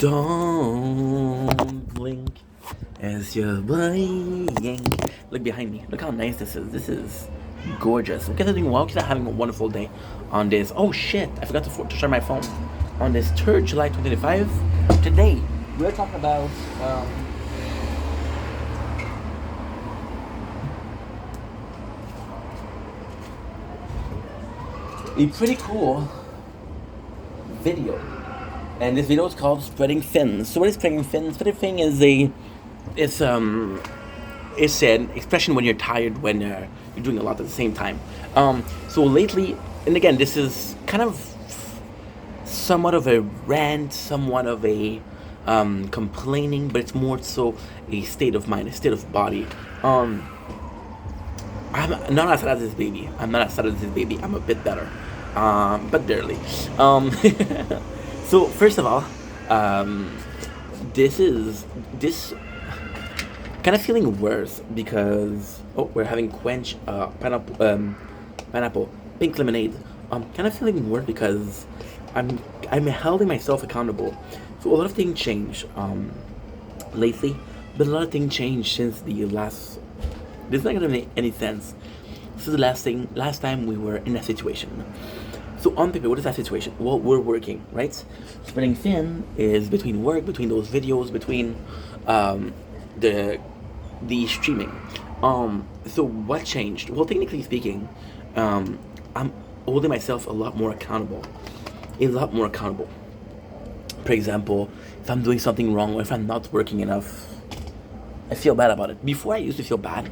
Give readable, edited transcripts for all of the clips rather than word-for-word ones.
Don't blink as you're blink. Look behind me. Look how nice this is. This is gorgeous. Look at doing well. Keep having a wonderful day on this. Oh shit! I forgot to share my phone. On this 3rd July 2025. Today we're talking about a pretty cool video. And this video is called Spreading Fins. So what is spreading fins? Spreading fin is it's an expression when you're tired, when you're doing a lot at the same time. So lately, and again, this is kind of somewhat of a rant, somewhat of a complaining, but it's more so a state of mind, a state of body. I'm not as sad as this baby. I'm not as sad as this baby. I'm a bit better, but barely. So first of all, this kind of feeling worse because we're having quench pineapple pink lemonade. Kind of feeling worse because I'm holding myself accountable. So a lot of things change lately, but a lot of things changed since the last. This is not gonna make any sense. This is the last time we were in that situation. So on paper, what is that situation? Well, we're working, right? Spreading thin is between work, between those videos, between the streaming. So what changed? Well, technically speaking, I'm holding myself a lot more accountable. A lot more accountable. For example, if I'm doing something wrong or if I'm not working enough, I feel bad about it. Before I used to feel bad,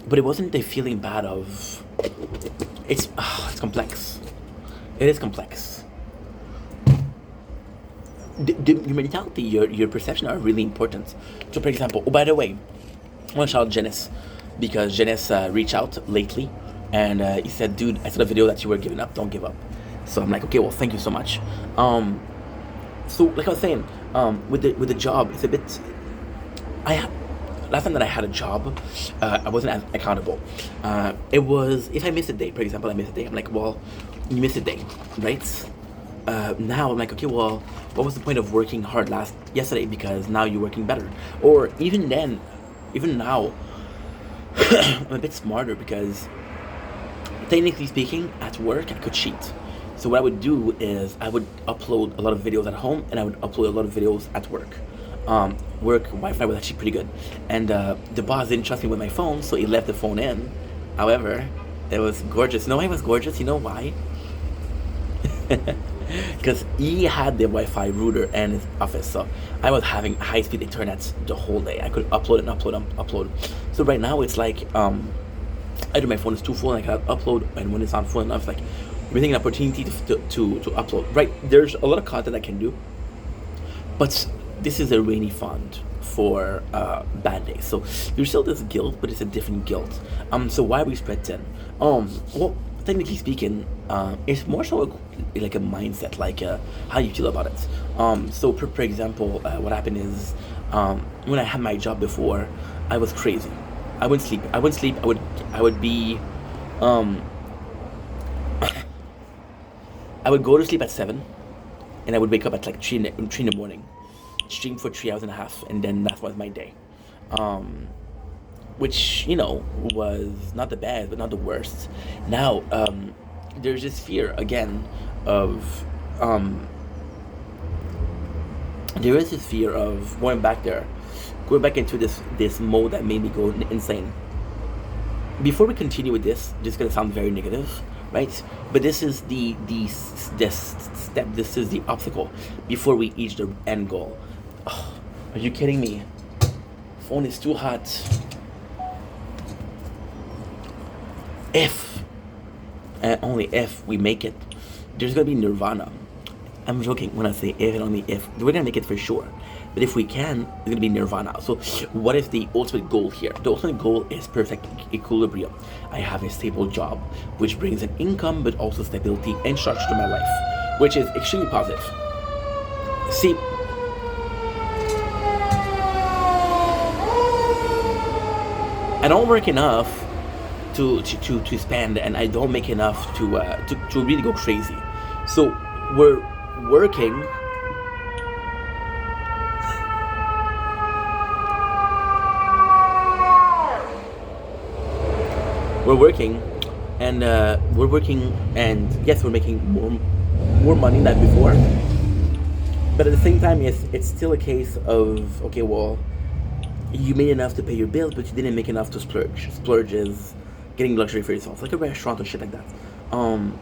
but it wasn't a feeling bad of. It's complex. It is complex. Your mentality, your perception are really important. So, for example, by the way, I want to shout out Janice because Janice reached out lately and he said, "Dude, I saw the video that you were giving up. Don't give up." So I'm like, okay, well, thank you so much. So like I was saying, with the job, it's a bit. Last time that I had a job, I wasn't as accountable. It was if I missed a day, for example, I missed a day. I'm like, well, you missed a day, right? Now I'm like, okay, well, what was the point of working hard yesterday because now you're working better? Or even then, even now, I'm a bit smarter because technically speaking, at work I could cheat. So what I would do is I would upload a lot of videos at home and I would upload a lot of videos at work. Work Wi-Fi was actually pretty good, and the boss didn't trust me with my phone, so he left the phone in. However, it was gorgeous. You know why it was gorgeous? You know why? Because he had the Wi-Fi router in his office, so I was having high-speed internet the whole day. I could upload and upload. So right now it's like either my phone is too full and I cannot upload, and when it's not full enough, it's like everything an opportunity to upload. Right, there's a lot of content I can do, but this is a rainy fund for bad days. So there's still this guilt, but it's a different guilt. So why we spread thin? Well, technically speaking, it's more so like a mindset, like how you feel about it. So for example, what happened is when I had my job before, I was crazy. I wouldn't sleep. I would be. I would go to sleep at 7, and I would wake up at like 3 in the morning. Stream for 3 hours and a half, and then that was my day, which was not the best but not the worst. Now there's this fear again of there is this fear of going back into this mode that made me go insane. Before we continue with this is going to sound very negative, right? But this is this step, this is the obstacle before we reach the end goal. Oh, are you kidding me? Phone is too hot. If and only if we make it, there's gonna be nirvana. I'm joking when I say if and only if. We're gonna make it for sure. But if we can, it's gonna be nirvana. So what is the ultimate goal here? The ultimate goal is perfect equilibrium. I have a stable job, which brings an income but also stability and structure to my life, which is extremely positive. See, I don't work enough to spend, and I don't make enough to really go crazy. So we're working we're working, and yes, we're making more money than before. But at the same time, yes, it's still a case of, okay, well, you made enough to pay your bills, but you didn't make enough to splurge. Splurge is getting luxury for yourself, like a restaurant or shit like that. Um,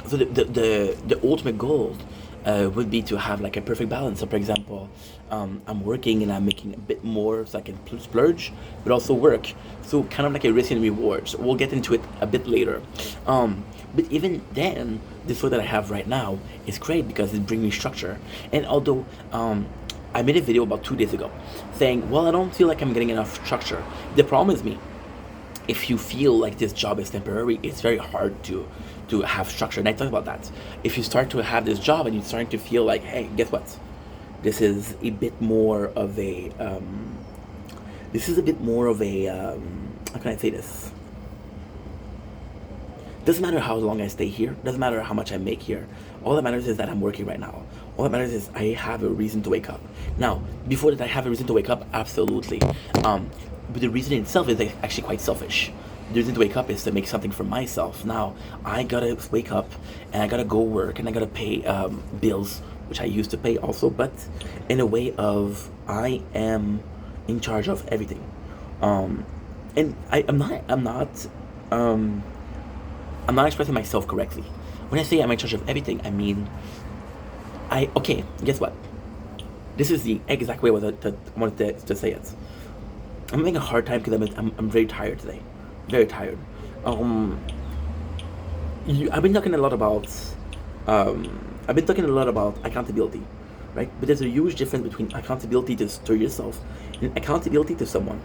so the ultimate goal would be to have like a perfect balance. So, for example, I'm working and I'm making a bit more so I can splurge, but also work. So, kind of like a risk and reward. So we'll get into it a bit later. But even then, this work that I have right now is great because it brings me structure. And although I made a video about 2 days ago saying, well, I don't feel like I'm getting enough structure. The problem is me. If you feel like this job is temporary, it's very hard to have structure. And I talk about that. If you start to have this job and you're starting to feel like, hey, guess what? This is a bit more of a how can I say this? Doesn't matter how long I stay here. Doesn't matter how much I make here. All that matters is that I'm working right now. All that matters is I have a reason to wake up. Now, before that, I have a reason to wake up. Absolutely. But the reason itself is actually quite selfish. The reason to wake up is to make something for myself. Now, I gotta wake up and I gotta go work and I gotta pay bills, which I used to pay also, but in a way of I am in charge of everything. And I'm not expressing myself correctly. When I say I'm in charge of everything, I mean, okay, guess what? This is the exact way I wanted to say it. I'm having a hard time because I'm very tired today. Very tired. I've been talking a lot about, accountability, right? But there's a huge difference between accountability to yourself and accountability to someone.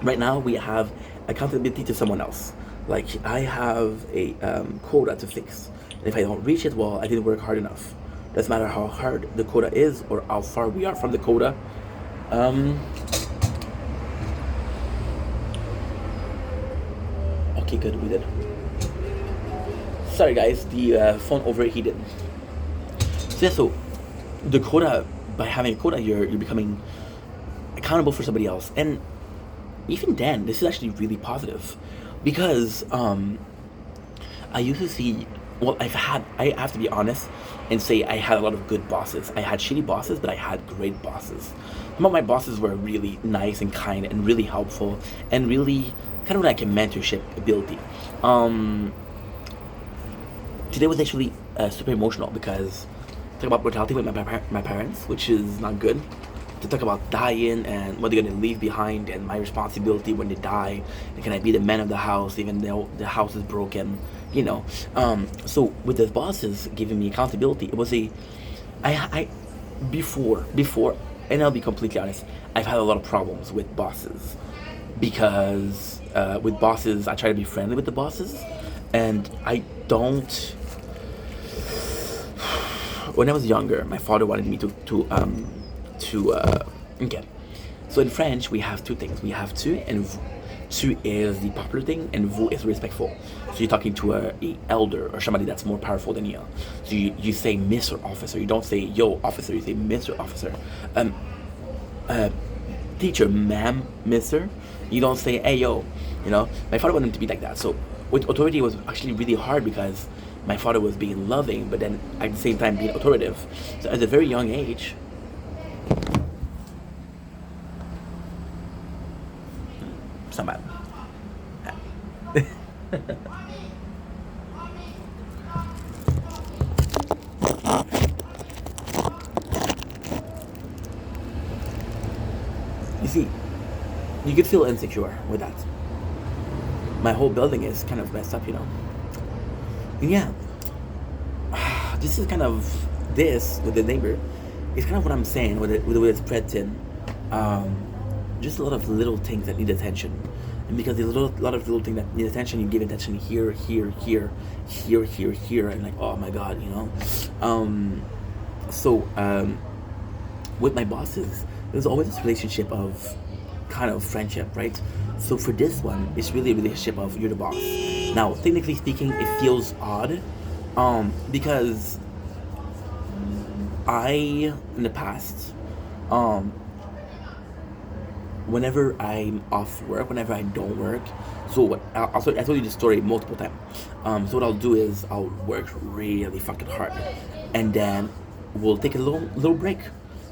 Right now, we have accountability to someone else. Like, I have a quota to fix. And if I don't reach it, well, I didn't work hard enough. Doesn't matter how hard the quota is or how far we are from the quota. Okay, good, we did. Sorry, guys, the phone overheated. So, yeah, so the quota, by having a quota, you're becoming accountable for somebody else. And even then, this is actually really positive because I used to see. Well, I have to be honest and say I had a lot of good bosses. I had shitty bosses, but I had great bosses. Some of my bosses were really nice and kind and really helpful and really kind of like a mentorship ability. Today was actually super emotional because talk about mortality with my parents, which is not good. To talk about dying and what they're gonna leave behind and my responsibility when they die, and can I be the man of the house even though the house is broken, you know. So with the bosses giving me accountability, it was I before, and I'll be completely honest, I've had a lot of problems with bosses because with bosses I try to be friendly with the bosses, and I don't. When I was younger, my father wanted me okay. So in French, we have two things. We have tu and vous. Tu is the popular thing, and vous is respectful. So you're talking to a elder or somebody that's more powerful than you. So you say Mr. Officer. You don't say yo officer. You say Mr. Officer. Teacher, ma'am, Mister. You don't say hey yo. You know, my father wanted to be like that. So with authority, it was actually really hard because my father was being loving, but then at the same time being authoritative. So at a very young age. It's not bad. You see, you could feel insecure with that. My whole building is kind of messed up, you know. And yeah, this is kind of this with the neighbor. It's kind of what I'm saying with the way it's spread thin. Just a lot of little things that need attention, and because there's a lot of little things that need attention, you give attention here, and like, oh my god, you know. With my bosses, there's always this relationship of kind of friendship, right? So for this one, it's really a relationship of you're the boss. Now, technically speaking, it feels odd, because I in the past, whenever I'm off work, whenever I don't work, So what? I told you this story multiple times. So what I'll do is I'll work really fucking hard, and then we'll take a little break,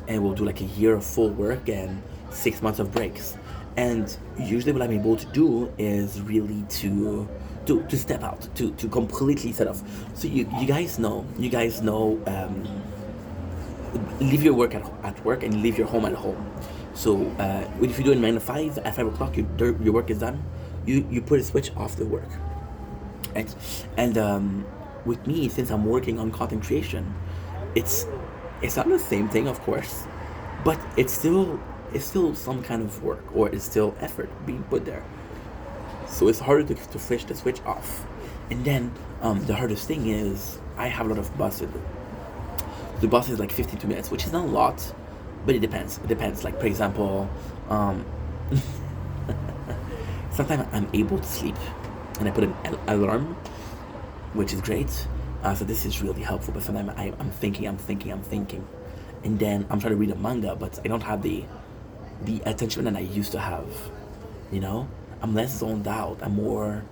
and we'll do like a year of full work and 6 months of breaks. And usually, what I'm able to do is really to step out, to completely set off. So you guys know, leave your work at work and leave your home at home. So if you do it 9 to 5, at 5 o'clock your work is done. You put a switch off the work, right? And with me, since I'm working on content creation, it's not the same thing, of course, but it's still some kind of work, or it's still effort being put there. So it's harder to flish the switch off. And then the hardest thing is I have a lot of buses. The bus is like 52 minutes, which is not a lot, but it depends. It depends. Like, for example, sometimes I'm able to sleep, and I put an alarm, which is great. So this is really helpful. But sometimes I'm thinking, and then I'm trying to read a manga, but I don't have the attention that I used to have. You know, I'm less zoned out. I'm more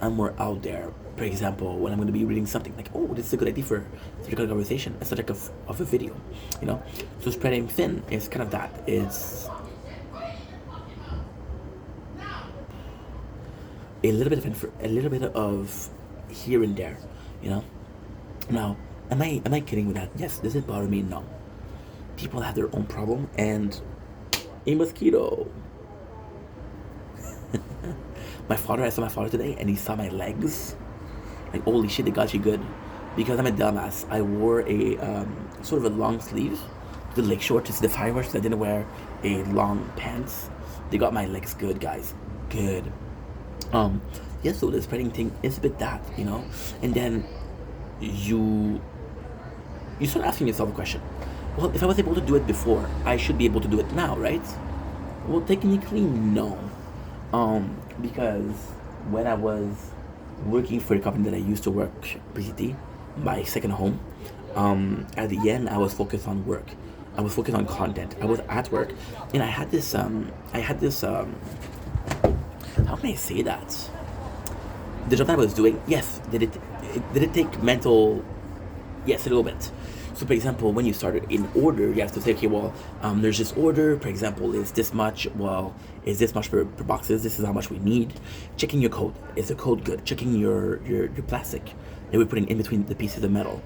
out there. For example, when I'm going to be reading something, like, oh, this is a good idea for such a good conversation, a subject of a video, you know. So spreading thin is kind of that. It's a little bit of here and there, you know. Now, am I kidding with that? Yes. Does it bother me? No. People have their own problem, and a mosquito. I saw my father today, and he saw my legs. Like, holy shit, they got you good. Because I'm a dumbass, I wore a sort of a long sleeve, the leg short to see the fireworks. I didn't wear a long pants. They got my legs good, guys. Good. Yeah, so the spreading thing is a bit that, you know. And then you start asking yourself a question. Well, if I was able to do it before, I should be able to do it now, right? Well, technically, no. Because when I was working for the company that I used to work, PCT, my second home, at the end, I was focused on work. I was focused on content. I was at work, and I had this, how can I say that? The job that I was doing, yes, did it take mental, yes, a little bit. So, for example, when you start in order, you have to say, okay, well, there's this order. For example, is this much? Well, is this much per boxes? This is how much we need. Checking your code. Is the code good? Checking your plastic that we're putting in between the pieces of metal.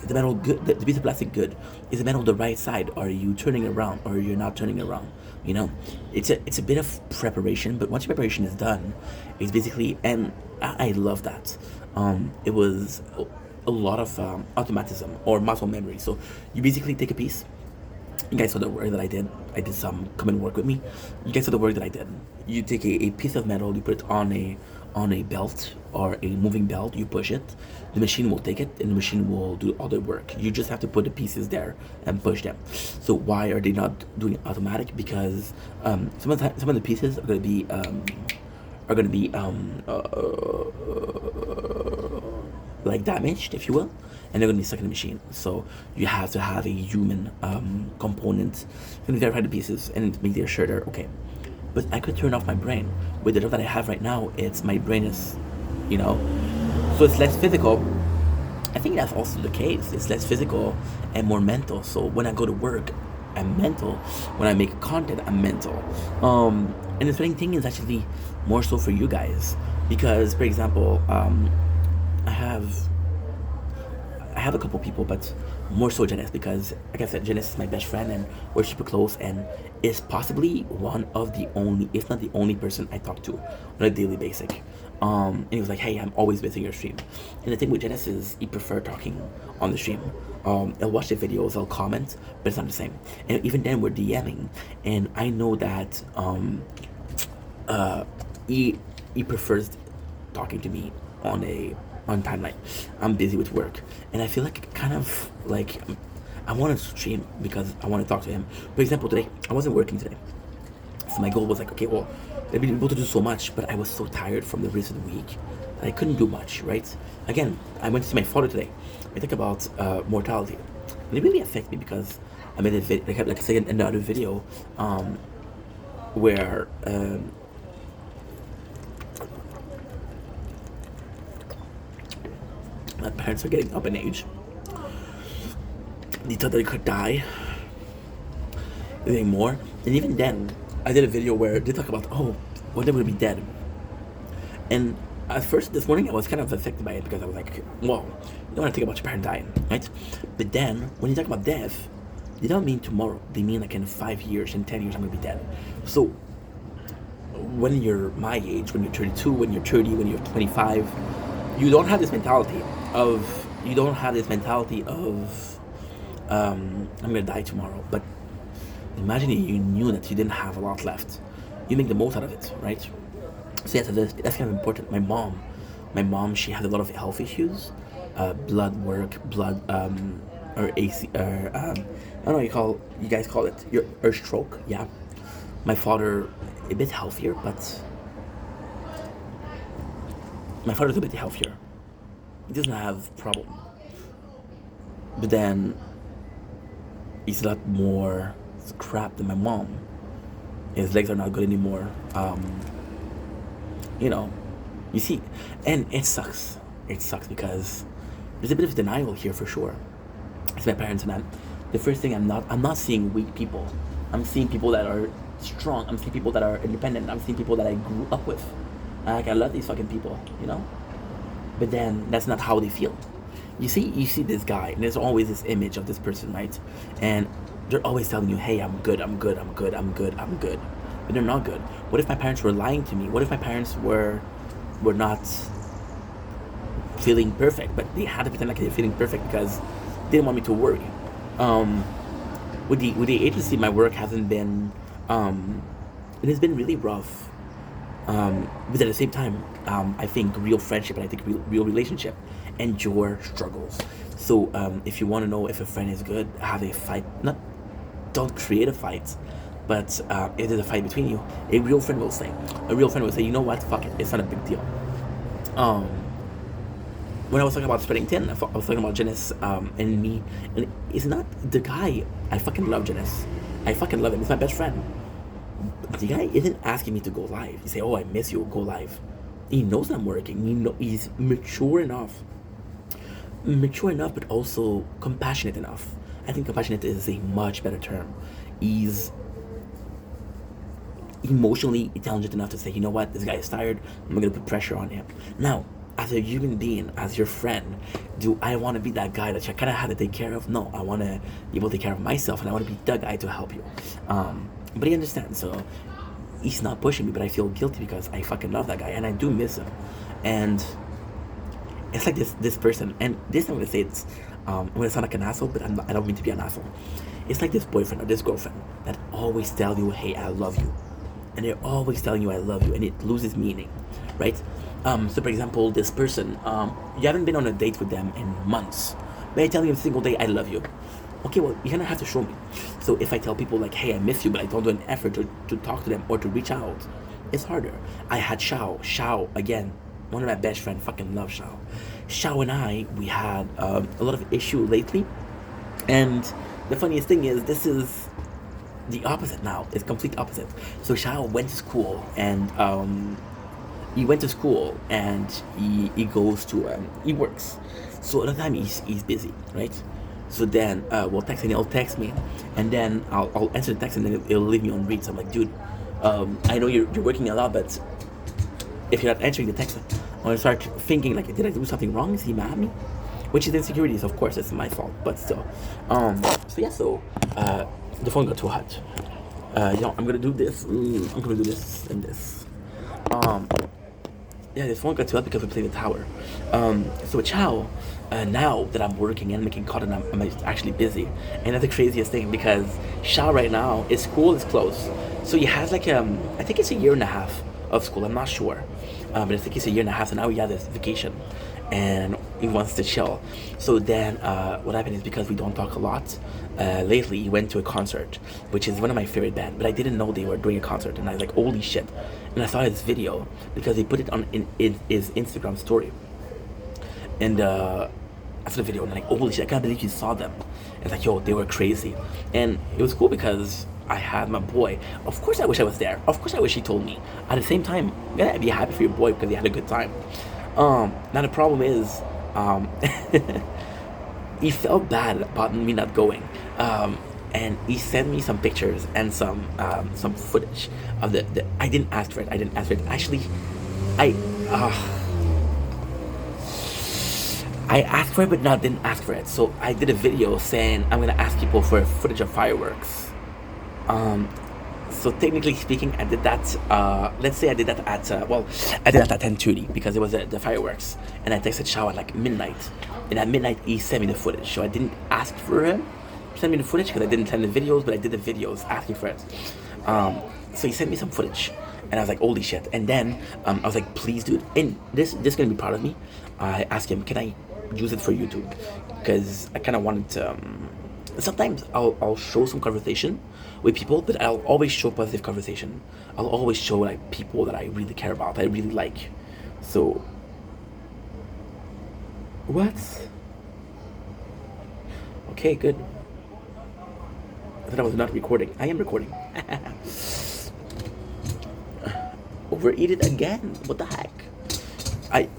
Is the metal good? The piece of plastic good? Is the metal the right side? Are you turning around, or you're not turning around? You know, it's a bit of preparation. But once your preparation is done, it's basically, and I love that. It was a lot of automatism or muscle memory. So you basically take a piece. You guys saw the work that I did. I did some come and work with me. You guys saw the work that I did. You take a piece of metal, you put it on a belt or a moving belt, you push it, the machine will take it, and the machine will do all the work. You just have to put the pieces there and push them. So why are they not doing it automatic? Because some of the pieces are going to be like damaged, if you will, and they're going to be stuck in the machine. So you have to have a human component to verify the pieces and make sure they're okay. But I could turn off my brain. With the job that I have right now, it's my brain is, you know, so it's less physical. I think that's also the case. It's less physical and more mental. So when I go to work, I'm mental. When I make content, I'm mental. And the funny thing is actually more so for you guys, because, for example, I have a couple people, but more so Janice, because, like I said, Janice is my best friend, and we're super close, and is possibly one of the only, if not the only person I talk to on a daily basis. And he was like, hey, I'm always missing your stream. And the thing with Janice is he prefer talking on the stream. I'll watch the videos, I'll comment, but it's not the same. And even then, we're DMing, and I know that he prefers talking to me on timeline. I'm busy with work, and I feel like kind of like I want to stream because I want to talk to him. For example, today I wasn't working today, so my goal was like, okay, well, I've been able to do so much, but I was so tired from the recent week that I couldn't do much. Right? Again, I went to see my father today. I think about mortality, and it really affects me because I made a video, like I said in another video, where My parents are getting up in age. They thought they could die anymore. And even then, I did a video where they talk about, oh, when they will be dead. And at first, this morning, I was kind of affected by it because I was like, well, you don't want to think about your parent dying, right? But then, when you talk about death, they don't mean tomorrow. They mean like in 5 years, in 10 years, I'm going to be dead. So, when you're my age, when you're 32, when you're 30, when you're 25, you don't have this mentality of, I'm going to die tomorrow. But imagine you knew that you didn't have a lot left. You make the most out of it, right? So yeah, that's kind of important. My mom, she had a lot of health issues, blood work, or AC, or I don't know, you guys call it or stroke. Yeah, my father a bit healthier, but my father's a bit healthier. He doesn't have problem, but then he's a lot more crap than my mom. His legs are not good anymore. You see, and it sucks. It sucks because there's a bit of denial here for sure. It's my parents, and the first thing I'm not seeing weak people. I'm seeing people that are strong. I'm seeing people that are independent. I'm seeing people that I grew up with. Like, I love these fucking people, But then that's not how they feel. You see this guy, and there's always this image of this person, right? And they're always telling you, hey, I'm good, I'm good, I'm good, I'm good, I'm good. But they're not good. What if my parents were lying to me? What if my parents were not feeling perfect, but they had to pretend like they're feeling perfect because they didn't want me to worry? With the agency, my work hasn't been, it has been really rough. But at the same time, I think real friendship and I think real relationship endure struggles. So if you want to know if a friend is good, have a fight. Don't create a fight, but if there's a fight between you, a real friend will say, you know what, fuck it, it's not a big deal. When I was talking about Spreadington, I was talking about Janice and me, and it's not the guy. I fucking love Janice. I fucking love him. He's my best friend. But the guy isn't asking me to go live. He say, "Oh, I miss you. Go live." He knows I'm working. He's mature enough, but also compassionate enough. I think compassionate is a much better term. He's emotionally intelligent enough to say, you know what, this guy is tired. I'm gonna put pressure on him. Now, as a human being, as your friend, do I want to be that guy that you kind of have to take care of? No, I want to be able to take care of myself, and I want to be the guy to help you. But he understands, so he's not pushing me, but I feel guilty because I fucking love that guy, and I do miss him. And it's like this person, and this I'm gonna say I'm gonna sound like an asshole, but I don't mean to be an asshole. It's like this boyfriend or this girlfriend that always tell you, hey, I love you. And they're always telling you I love you, and it loses meaning, right? So for example, this person, you haven't been on a date with them in months, but they tell you every single day, I love you. Okay, well, you're gonna have to show me. So if I tell people like, hey, I miss you, but I don't do an effort to talk to them or to reach out, it's harder. I had Shao, again, one of my best friends, fucking love Shao. Shao and I, we had a lot of issue lately, and the funniest thing is, this is the opposite now. It's complete opposite. So Shao went to school, and he goes to he works. So at the time he's busy, right? So then we'll text, and he'll text me, and then I'll answer the text, and then it'll leave me on read. So I'm like, dude, I know you're working a lot, but if you're not answering the text, I'm gonna start thinking like, did I do something wrong? Is he mad at me? Which is insecurities, of course, it's my fault, but still. The phone got too hot. I'm gonna do this. I'm gonna do this and this. This phone got too hot because we played the tower. So with Chow, now that I'm working and making content, I'm actually busy, and that's the craziest thing because Chow right now, his school is closed, so he has like I think it's a year and a half of school. I'm not sure, but I think it's a year and a half. So now he has this vacation, and he wants to chill. So then what happened is, because we don't talk a lot, lately he went to a concert, which is one of my favorite bands, but I didn't know they were doing a concert, and I was like, holy shit. And I saw his video because he put it on in his Instagram story, and I saw the video and I'm like, holy shit, I can't believe you saw them. And it's like, yo, they were crazy. And it was cool because I had my boy. Of course I wish I was there. Of course I wish he told me. At the same time, yeah, I'd be happy for your boy because he had a good time. Now the problem is, Um, he felt bad about me not going, and he sent me some pictures and some footage of the. I didn't ask for it. I didn't ask for it. Actually, I I asked for it, but not didn't ask for it. So I did a video saying I'm gonna ask people for footage of fireworks. Um, so technically speaking, I did that. Let's say I did that at I did that at 10:30 because it was the fireworks, and I texted Shao at like midnight, and at midnight he sent me the footage. So I didn't ask for him to send me the footage because I didn't send the videos, but I did the videos asking for it. So he sent me some footage, and I was like, holy shit! And then I was like, please, dude, and this gonna be proud of me. I asked him, can I use it for YouTube? Because I kind of wanted to. Sometimes I'll show some conversation with people, but I'll always show positive conversation. I'll always show like people that I really care about, I really like. So what? Okay, good. I thought I was not recording. I am recording. Overeat it again. What the heck?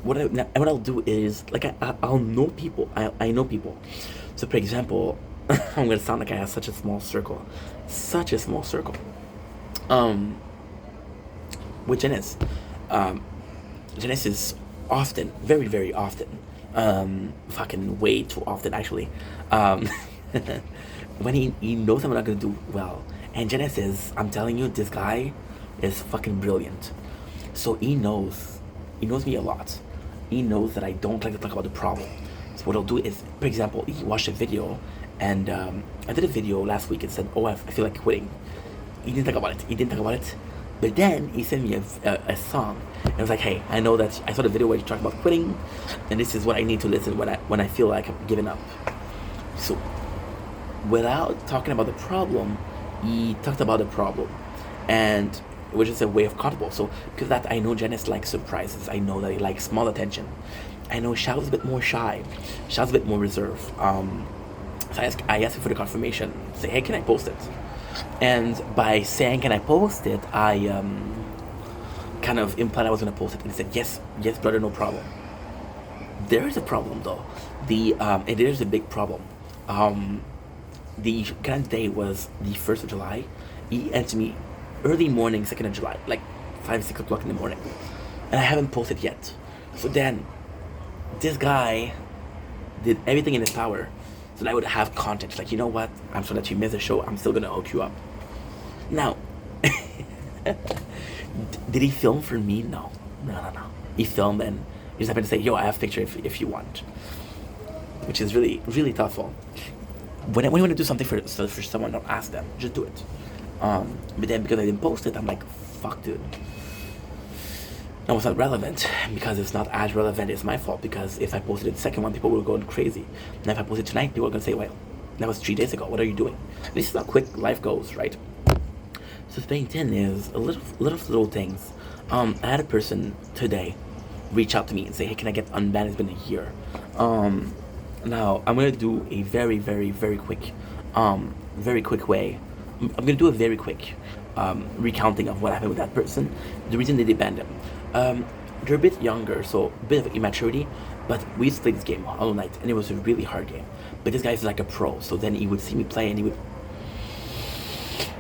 What I'll do is like I'll know people. I know people. So for example, I'm gonna sound like I have such a small circle, such a small circle. Um, with Janice, Janice is often, very very often, fucking way too often actually. Um, when he knows I'm not gonna do well, and Janice is, I'm telling you, this guy is fucking brilliant. So he knows me a lot. He knows that I don't like to talk about the problem. So what I'll do is, for example, he watched a video, and I did a video last week and said, "Oh, I feel like quitting." He didn't talk about it. He didn't talk about it. But then he sent me a song, and I was like, "Hey, I know that I saw the video where you talked about quitting, and this is what I need to listen when I feel like I'm giving up." So without talking about the problem, he talked about the problem, and which is a way of comfortable. So because of that, I know Janice likes surprises. I know that he likes small attention. I know Shao's a bit more shy. Shao's a bit more reserved. So I asked him for the confirmation. Say, hey, can I post it? And by saying, can I post it, I kind of implied I was going to post it. And he said, yes, yes, brother, no problem. There is a problem, though. And there's a big problem. The current day was the 1st of July. He answered me early morning, 2nd of July, like 5, 6 o'clock in the morning. And I haven't posted yet. So then, this guy did everything in his power so that I would have content. Like, you know what? I'm sorry that you missed the show. I'm still going to hook you up. Now, did he film for me? No. No. He filmed and he just happened to say, yo, I have a picture if you want. Which is really, really thoughtful. When you want to do something for someone, don't ask them. Just do it. But then because I didn't post it, I'm like, fuck, dude. No, it's not relevant. Because it's not as relevant, it's my fault. Because if I posted the second one, people will go crazy. And if I posted tonight, people are going to say, well, that was 3 days ago. What are you doing? This is how quick life goes, right? So thing 10 is a little things. I had a person today reach out to me and say, hey, can I get unbanned? It's been a year. Now, I'm going to do a very, very, very quick way. I'm going to do a very quick recounting of what happened with that person. The reason they banned him. They're a bit younger, so a bit of immaturity, but we used to play this game all night, and it was a really hard game. But this guy's like a pro, so then he would see me play, and he would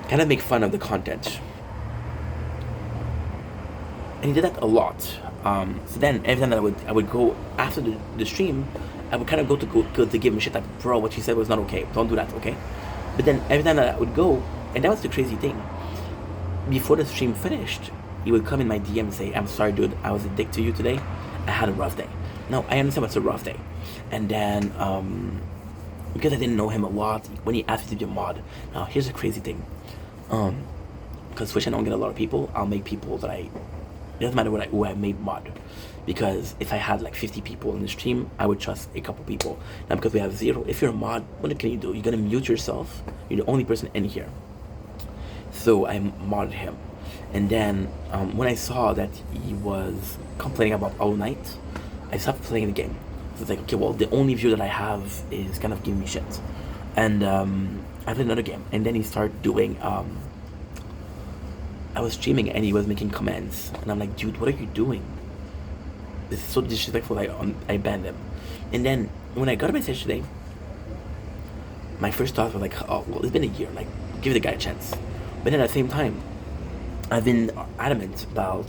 kind of make fun of the content. And he did that a lot. So then every time that I would go after the stream, I would kind of go to give him shit like, bro, what you said was not okay. Don't do that, okay? But then every time that I would go, and that was the crazy thing. Before the stream finished, he would come in my DM and say, I'm sorry, dude, I was a dick to you today. I had a rough day. Now, I understand what's a rough day. And then, because I didn't know him a lot, when he asked me to be a mod, now here's the crazy thing. Because Twitch, I don't get a lot of people, I'll make people that it doesn't matter who I made mod. Because if I had like 50 people in the stream, I would trust a couple people. Now, because we have 0, if you're a mod, what can you do? You're gonna mute yourself. You're the only person in here. So I modded him. And then when I saw that he was complaining about all night, I stopped playing the game. So it's like, okay, well, the only view that I have is kind of giving me shit. And I played another game. And then he started doing, I was streaming and he was making comments. And I'm like, dude, what are you doing? This is so disrespectful. I banned him. And then when I got a message today, my first thought was like, oh, well, it's been a year. Like, give the guy a chance. But then at the same time, I've been adamant about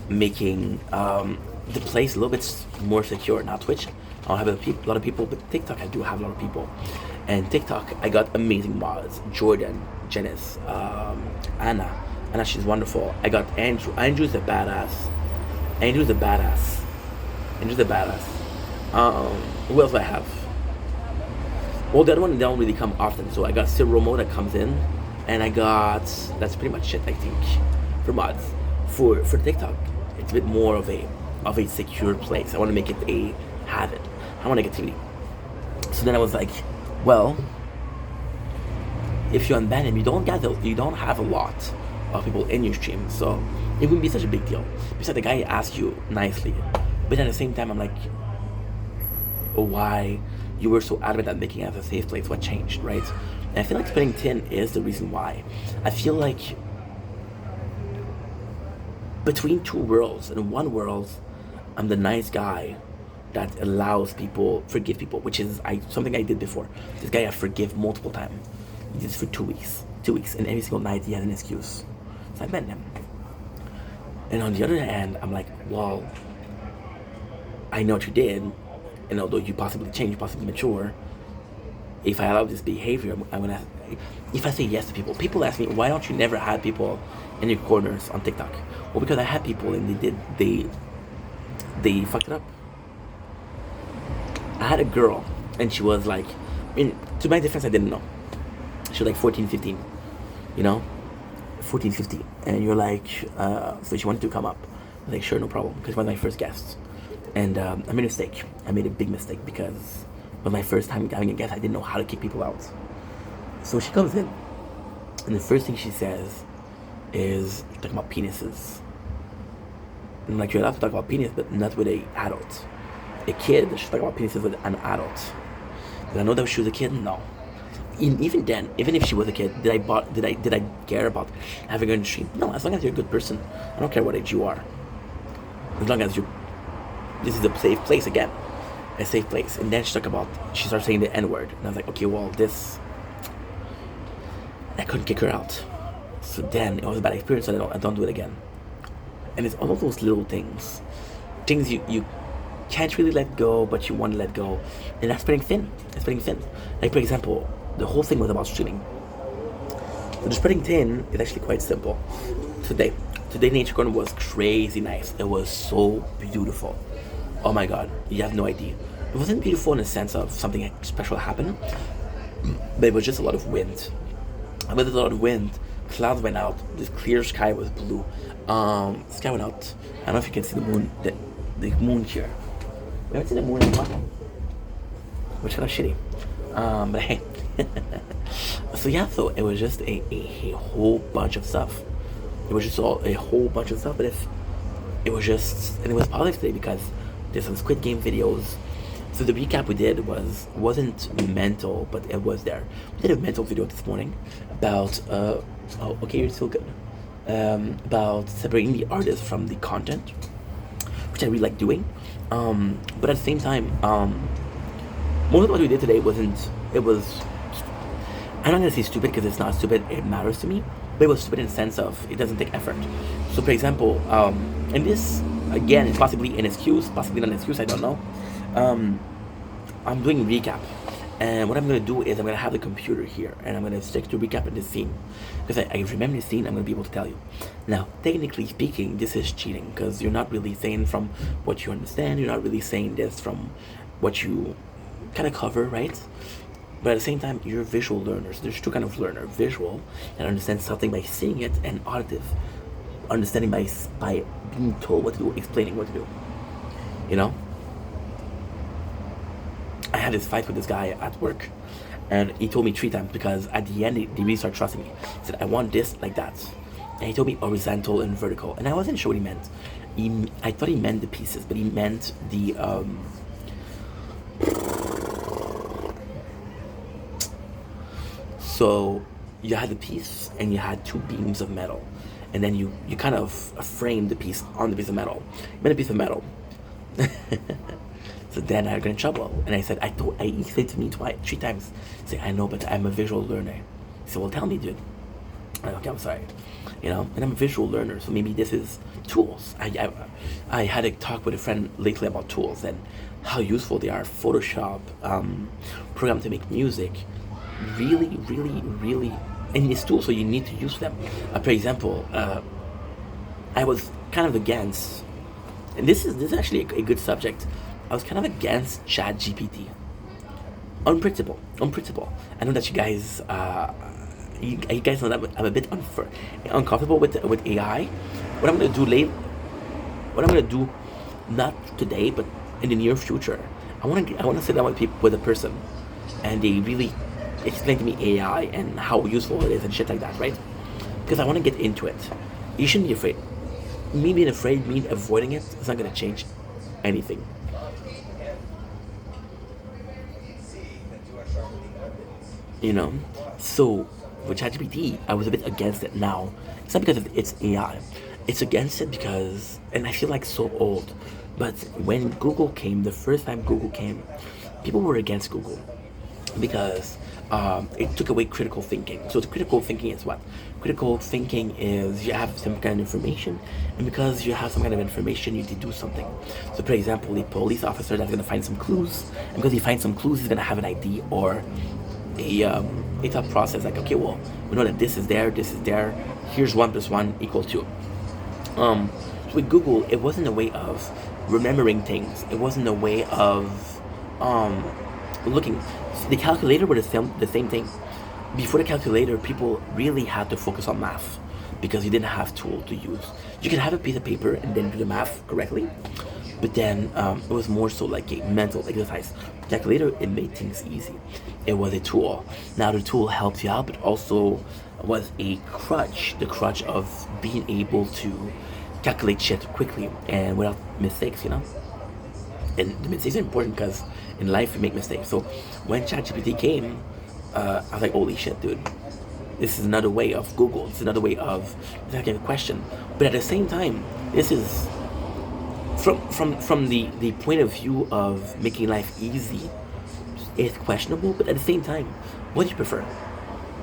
making the place a little bit more secure. Now Twitch, I don't have a lot of people, but TikTok I do have a lot of people. And TikTok, I got amazing mods: Jordan, Janice, Anna. Anna, she's wonderful. I got Andrew. Andrew's a badass. Andrew's a badass. Andrew's a badass. Who else do I have? Well, the other one they don't really come often. So I got Sil Romo that comes in, and I got, that's pretty much it, I think, for mods. For TikTok, it's a bit more of a secure place. I want to make it a habit. I want negativity. So then I was like, well, if you unban him, you don't have a lot of people in your stream, so it wouldn't be such a big deal. Besides, the guy asked you nicely, but at the same time, I'm like, why you were so adamant at making it as a safe place? What changed, right? And I feel like splitting tin is the reason why. I feel like between two worlds, in one world, I'm the nice guy that allows people, forgive people, which is something I did before. This guy I forgive multiple times. He did this for 2 weeks. 2 weeks, and every single night he had an excuse. So I met him. And on the other hand, I'm like, well, I know what you did, and although you possibly changed, possibly mature, if I allow this behavior, I'm gonna. If I say yes to people ask me, why don't you never have people in your corners on TikTok? Well, because I had people and they fucked it up. I had a girl, and she was like, to my defense, I didn't know. She was like 14, 15, 14, 15. And you're like, so she wanted to come up. I was like, sure, no problem, because she was my first guest. And I made a mistake. I made a big mistake because it was my first time having a guest. I didn't know how to kick people out. So she comes in, and the first thing she says is, you're talking about penises. And I'm like, you're allowed to talk about penis, but not with an adult. A kid should talk about penises with an adult. Did I know that she was a kid? No. Even then, even if she was a kid, did I care about having her in the stream? No. As long as you're a good person, I don't care what age you are. As long as this is a safe place again, a safe place. And then she starts saying the N-word, and I was like, okay, well, I couldn't kick her out. So then it was a bad experience, so I don't do it again. And it's all of those little things you can't really let go, but you want to let go, and that's spreading thin. Like, for example, the whole thing was about streaming. So the spreading thin is actually quite simple. Today Nature Corner was crazy nice. It was so beautiful. Oh my god, you have no idea. It wasn't beautiful in the sense of something special happened, but it was just a lot of wind. And with a lot of wind, clouds went out. This clear sky was blue. Sky went out. I don't know if you can see the moon. The moon here. We haven't seen the moon in a while, which kind of shitty. But hey. So it was just a whole bunch of stuff. It was just a whole bunch of stuff. But it was positive today because there's some Squid Game videos. So the recap we did wasn't mental, but it was there. We did a mental video this morning about you're still good. About separating the artist from the content, which I really like doing. But at the same time, most of what we did today I'm not gonna say stupid because it's not stupid, it matters to me, but it was stupid in the sense of it doesn't take effort. So for example, and this again is possibly an excuse, possibly not an excuse, I don't know. I'm doing recap, and what I'm gonna do is I'm gonna have the computer here, and I'm gonna stick to recap in this scene because I remember the scene. I'm gonna be able to tell you. Now, technically speaking, this is cheating because you're not really saying from what you understand. You're not really saying this from what you kind of cover, right? But at the same time, you're visual learners. There's two kind of learner: visual and understand something by seeing it, and auditive, understanding by being told what to do, explaining what to do. I had this fight with this guy at work, and he told me 3 times because at the end, they really started trusting me. He said, I want this like that. And he told me horizontal and vertical, and I wasn't sure what he meant. I thought he meant the pieces, but he meant the, so you had the piece, and you had 2 beams of metal, and then you kind of framed the piece on the piece of metal. You made a piece of metal. So then I got in trouble, and I said, he said to me 3 times, say, I know, but I'm a visual learner. He said, well, tell me, dude. I'm like, okay, I'm sorry, and I'm a visual learner, so maybe this is tools. I had a talk with a friend lately about tools and how useful they are. Photoshop, program to make music, really, really, really, and these tools, so you need to use them. For example, I was kind of against, and this is actually a good subject. I was kind of against ChatGPT. On principle. I know that you guys, you guys know that I'm a bit uncomfortable with AI. What I'm gonna do, not today, but in the near future, I wanna sit down with a person, and they really explain to me AI and how useful it is and shit like that, right? Because I want to get into it. You shouldn't be afraid. Me being afraid, me avoiding it, it's not gonna change anything. So with ChatGPT, I was a bit against it. Now it's not because it's AI, it's against it because, and I feel like so old, but when Google came, the first time Google came, people were against Google because it took away critical thinking. So the critical thinking is what? Critical thinking is you have some kind of information, and because you have some kind of information, you need to do something. So for example, a police officer that's going to find some clues, and because he finds some clues, he's going to have an ID or a thought process like, okay, well, we know that this is there, here's 1 + 1 = 2. So with Google, it wasn't a way of remembering things, it wasn't a way of looking. The calculator were the same thing. Before the calculator, people really had to focus on math because you didn't have tool to use. You can have a piece of paper and then do the math correctly, but then it was more so like a mental exercise. Calculator, it made things easy. It was a tool. Now the tool helped you out, but also was a crutch. The crutch of being able to calculate shit quickly and without mistakes. And the mistakes are important because in life we make mistakes. So when ChatGPT came, I was like, holy shit, dude. This is another way of Google. It's another way of asking a question. But at the same time, this is from the point of view of making life easy, it's questionable. But at the same time, what do you prefer?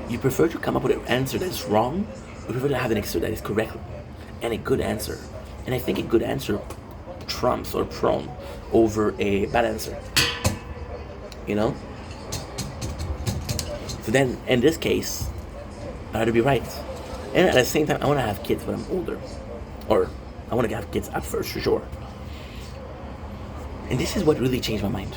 You prefer to come up with an answer that is wrong, or you prefer to have an answer that is correct and a good answer? And I think a good answer trumps or prone over a bad answer. So then, in this case, I had to be right. And at the same time, I want to have kids when I'm older. Or I want to have kids at first, for sure. And this is what really changed my mind.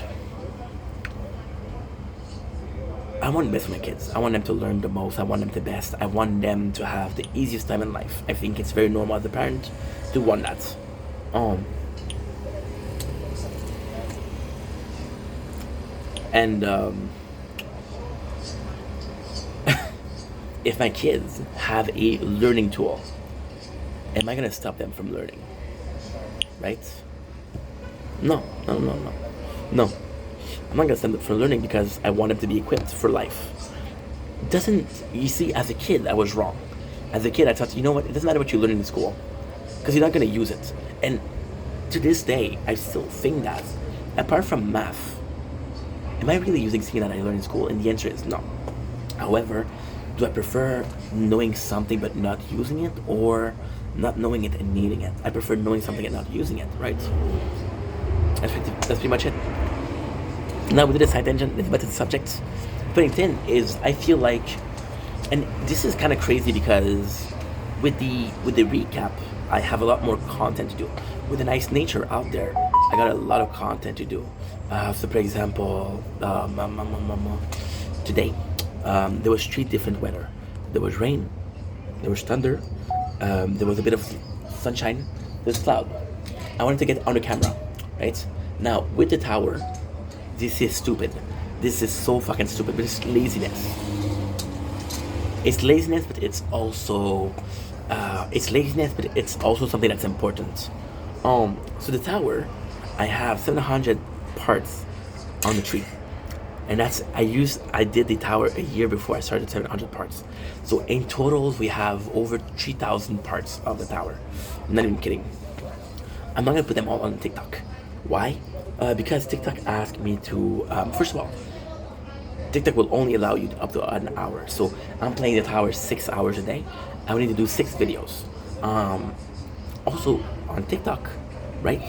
I want the best for my kids. I want them to learn the most. I want them the best. I want them to have the easiest time in life. I think it's very normal as a parent to want that. If my kids have a learning tool, am I gonna stop them from learning? Right? No. I'm not gonna stop them from learning because I want them to be equipped for life. You see, as a kid, I was wrong. As a kid, I thought, you know what? It doesn't matter what you learn in school because you're not gonna use it. And to this day, I still think that, apart from math, am I really using something that I learned in school? And the answer is no. However, do I prefer knowing something but not using it, or not knowing it and needing it? I prefer knowing something and not using it, right? That's pretty much it. Now we did a side tangent, let's get to the subject. Point in is, I feel like, and this is kind of crazy because with the recap, I have a lot more content to do. With the nice nature out there, I got a lot of content to do. So for example, today, there was 3 different weather. There was rain, there was thunder, there was a bit of sunshine, there's cloud. I wanted to get on the camera, right? Now, with the tower, this is stupid. This is so fucking stupid, but it's laziness. It's laziness, but it's also something that's important. So the tower, I have 700 parts on the tree. And I did the tower a year before I started 700 parts. So in total, we have over 3,000 parts of the tower. I'm not even kidding. I'm not gonna put them all on TikTok. Why? Because TikTok asked me to, first of all, TikTok will only allow you up to an hour. So I'm playing the tower 6 hours a day. I would need to do 6 videos. Um, Also on TikTok, right?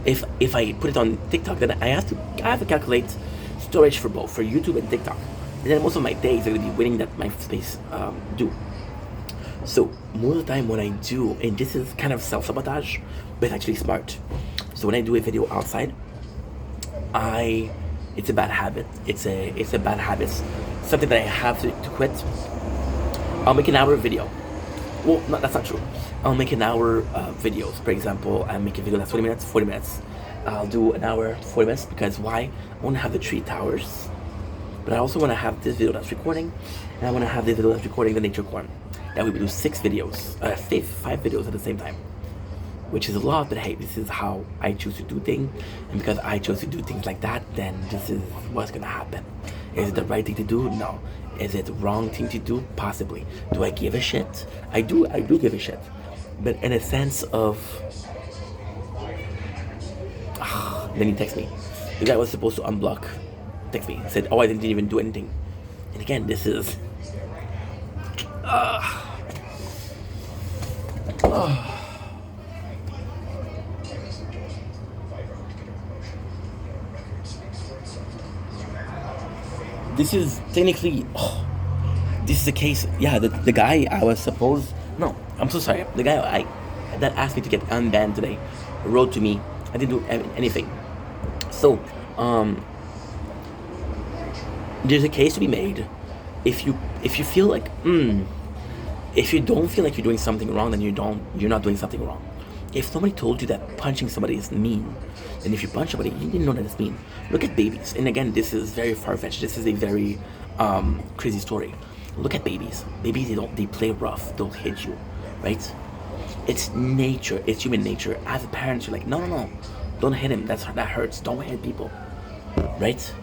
If I put it on TikTok, then I have to calculate storage for both, for YouTube and TikTok, and then most of my days are gonna be waiting that my space do. So most of the time when I do, and this is kind of self-sabotage, but it's actually smart. So when I do a video outside, I it's a bad habit. It's a bad habit. Something that I have to quit. I'll make an hour video. Well, no, that's not true. I'll make an hour videos. For example, I make a video that's 20 minutes, 40 minutes. I'll do an hour, 40 minutes because why? I want to have the 3 towers, but I also want to have this video that's recording, and I want to have this video that's recording the nature corn. That we would do 6 videos, 5 videos at the same time, which is a lot, but hey, this is how I choose to do things, and because I chose to do things like that, then this is what's gonna happen. Is it the right thing to do? No. Is it the wrong thing to do? Possibly. Do I give a shit? I do give a shit, but in a sense of, then he texts me. The guy was supposed to unblock, text me, said, "Oh, I didn't even do anything," and again, this is. This is technically, this is the case. Yeah, the guy I was supposed. No, I'm so sorry. The guy that asked me to get unbanned today wrote to me. I didn't do anything. So, there's a case to be made. If you feel like, if you don't feel like you're doing something wrong, then you're not doing something wrong. If somebody told you that punching somebody is mean, then if you punch somebody, you didn't know that it's mean. Look at babies, and again, this is very far-fetched. This is a very crazy story. Look at babies. Babies, they play rough. They'll hit you, right? It's nature. It's human nature. As a parent, you're like, no, don't hit him. That hurts. Don't hit people, right?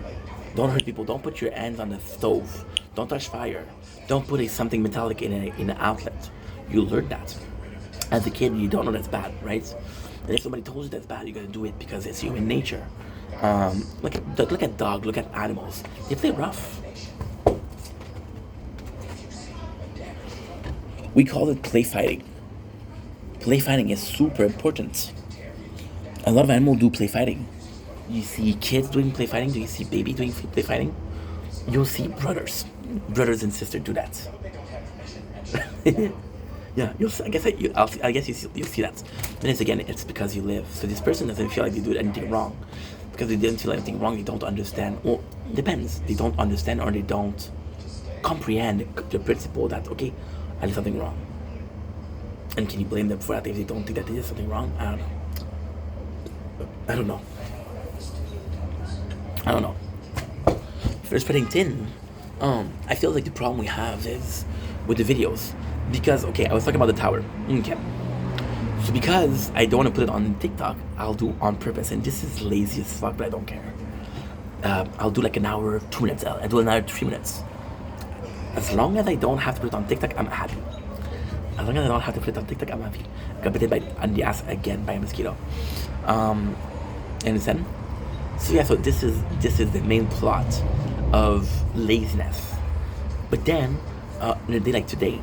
Don't hurt people. Don't put your hands on the stove. Don't touch fire. Don't put something metallic in an outlet. You learn that. As a kid, you don't know that's bad, right? And if somebody told you that's bad, you're gonna do it because it's human nature. Look at dogs. Look at animals. They play rough. We call it play fighting. Play fighting is super important. A lot of animals do play fighting. You see kids doing play fighting. Do you see babies doing play fighting? You'll see brothers and sisters do that. Yeah, I guess you'll see that. Then it's because you live. So this person doesn't feel like they do anything wrong, because they didn't feel anything wrong. They don't understand. Well, depends. They don't understand or they don't comprehend the principle that okay, I did something wrong. And can you blame them for that if they don't think that they did something wrong? I don't know. For spreading thin, I feel like the problem we have is with the videos. Because, okay, I was talking about the tower. Okay. So because I don't want to put it on TikTok, I'll do on purpose. And this is lazy as fuck, but I don't care. I'll do like an hour, 2 minutes. I'll do an hour, 3 minutes. As long as I don't have to put it on TikTok, I'm happy. As long as I don't have to put it on TikTok, I'm happy. I got bitten on the ass again by a mosquito. Understand? So yeah, so this is the main plot of laziness. But then, in a day like today,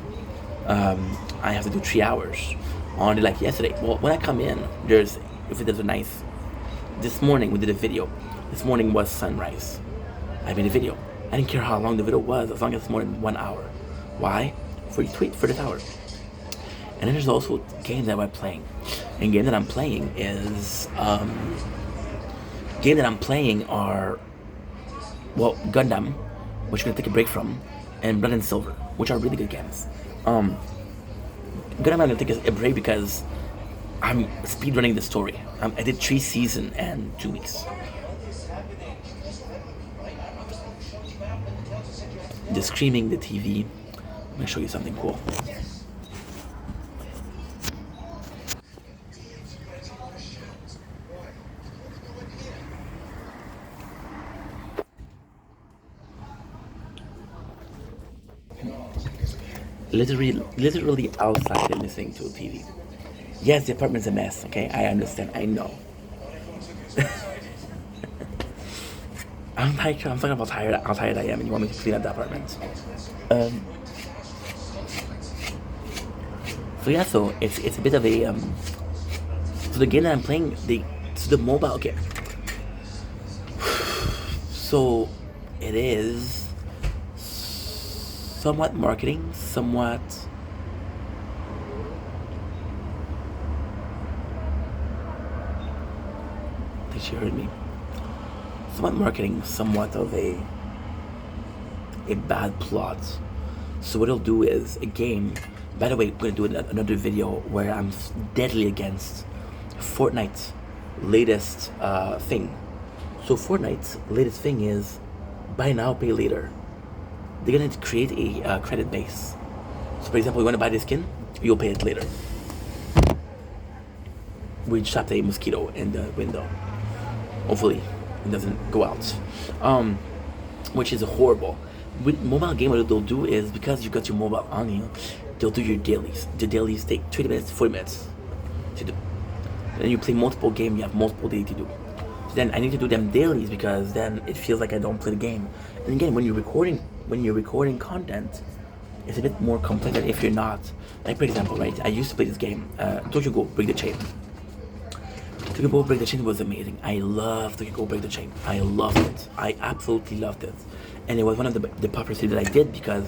I have to do 3 hours. On like yesterday. Well, when I come in, there's a nice. This morning we did a video. This morning was sunrise. I made a video. I didn't care how long the video was, as long as it's more than 1 hour. Why? For the tower. And then there's also games that we're playing. And game that I'm playing is are Gundam, which we're gonna take a break from, and Blood and Silver, which are really good games. Gundam I'm gonna take a break because I'm speedrunning the story. I did 3 seasons and 2 weeks. The screaming, the TV. I'm gonna show you something cool. literally outside and listening to TV. Yes, the apartment's a mess. Okay, I understand. I know. I'm tired. I'm talking about how tired I am, and you want me to clean up the apartment. Um, so yeah, so it's a bit of a so the game that I'm playing, the mobile. Okay, so it is somewhat marketing, somewhat. I think she heard me. Somewhat marketing, somewhat of a bad plot. So what it'll do is a game. By the way, we're gonna do another video where I'm deadly against Fortnite's latest thing. So Fortnite's latest thing is buy now, pay later. They're gonna create a credit base. So for example, you want to buy this skin, you'll pay it later. We trapped a mosquito in the window. Hopefully, it doesn't go out. Which is horrible. With mobile game, what they'll do is because you got your mobile on you, they'll do your dailies. The dailies take 20 minutes, 40 minutes to do. Then you play multiple games, you have multiple days to do. So then I need to do them dailies because then it feels like I don't play the game. And again, when you're recording content, it's a bit more complex than if you're not. Like for example, right? I used to play this game, Tokyo Go Break the Chain. Tokyo Go Break the Chain was amazing. I loved Tokyo Go Break the Chain. I loved it. I absolutely loved it. And it was one of the popular series that I did because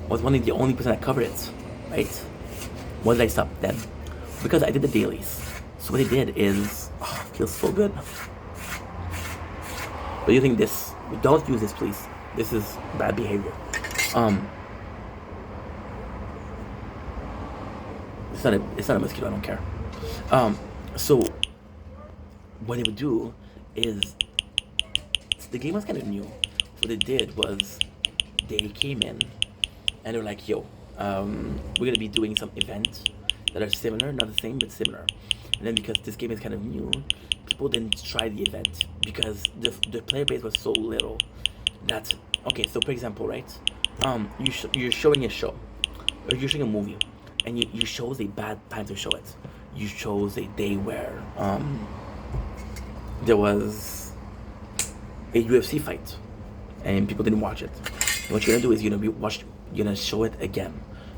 I was one of the only person that covered it, right? Why did I stop then? Because I did the dailies. So what I did is, it feels so good. But using this, don't use this please. This is bad behavior. It's not a mosquito, I don't care. So what they would do is the game was kind of new. What they did was they came in and they were like, yo, we're gonna be doing some events that are similar, not the same, but similar. And then because this game is kind of new, people didn't try the event because the player base was so little that, okay, so for example, right, you're showing a show, or you're showing a movie, and you chose a bad time to show it. You chose a day where there was a UFC fight and people didn't watch it. And what you're gonna do is you're gonna show it again.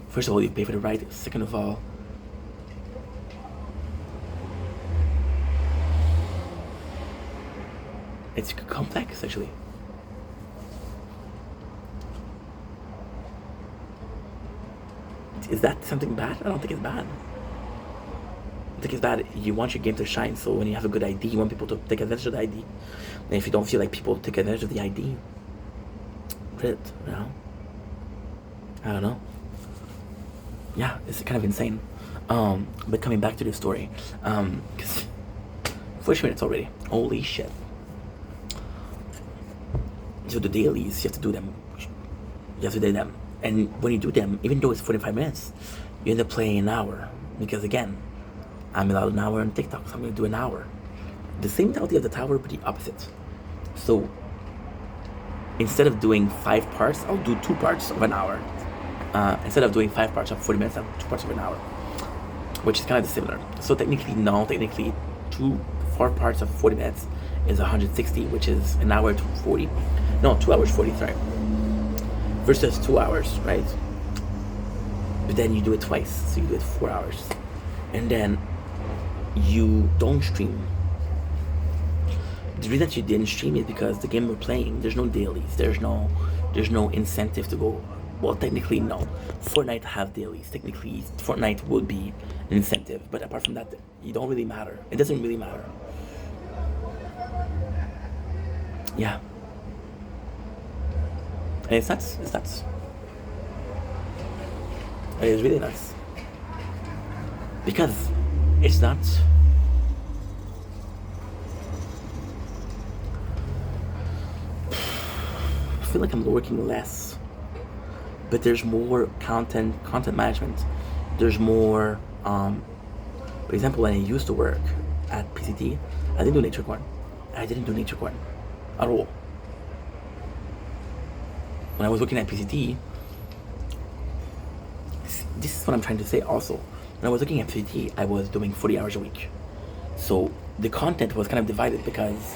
First of all, you pay for the right. Second of all, it's complex actually. Is that something bad? I don't think it's bad. I think it's bad. You want your game to shine, so when you have a good ID, you want people to take advantage of the ID. And if you don't feel like people take advantage of the ID, quit it, you know? I don't know. Yeah, it's kind of insane. But coming back to the story, because 40 minutes already. Holy shit. So the dailies, you have to do them. You have to do them. And when you do them, even though it's 45 minutes, you end up playing an hour. Because again, I'm allowed an hour on TikTok, so I'm going to do an hour. The same mentality of the tower, but the opposite. So instead of doing 5 parts, I'll do 2 parts of an hour. Instead of doing 5 parts of 40 minutes, I'll do 2 parts of an hour. Which is kind of similar. So technically 4 parts of 40 minutes is 160, which is an hour to 40. No, 2 hours 40, sorry. Versus 2 hours, right? But then you do it twice, so you do it 4 hours. And then you don't stream. The reason that you didn't stream is because the game we're playing, there's no dailies, there's no incentive to go. Well, technically no. Fortnite have dailies. Technically, Fortnite would be an incentive, but apart from that, you don't really matter. It doesn't really matter. Yeah. And it's nuts. It's nuts. It is really nuts. Because it's not. I feel like I'm working less, but there's more content management. There's more. For example, when I used to work at PCT, I didn't do Nature Corn. At all. When I was working at PCT, this is what I'm trying to say also. When I was looking at FCT, I was doing 40 hours a week. So the content was kind of divided because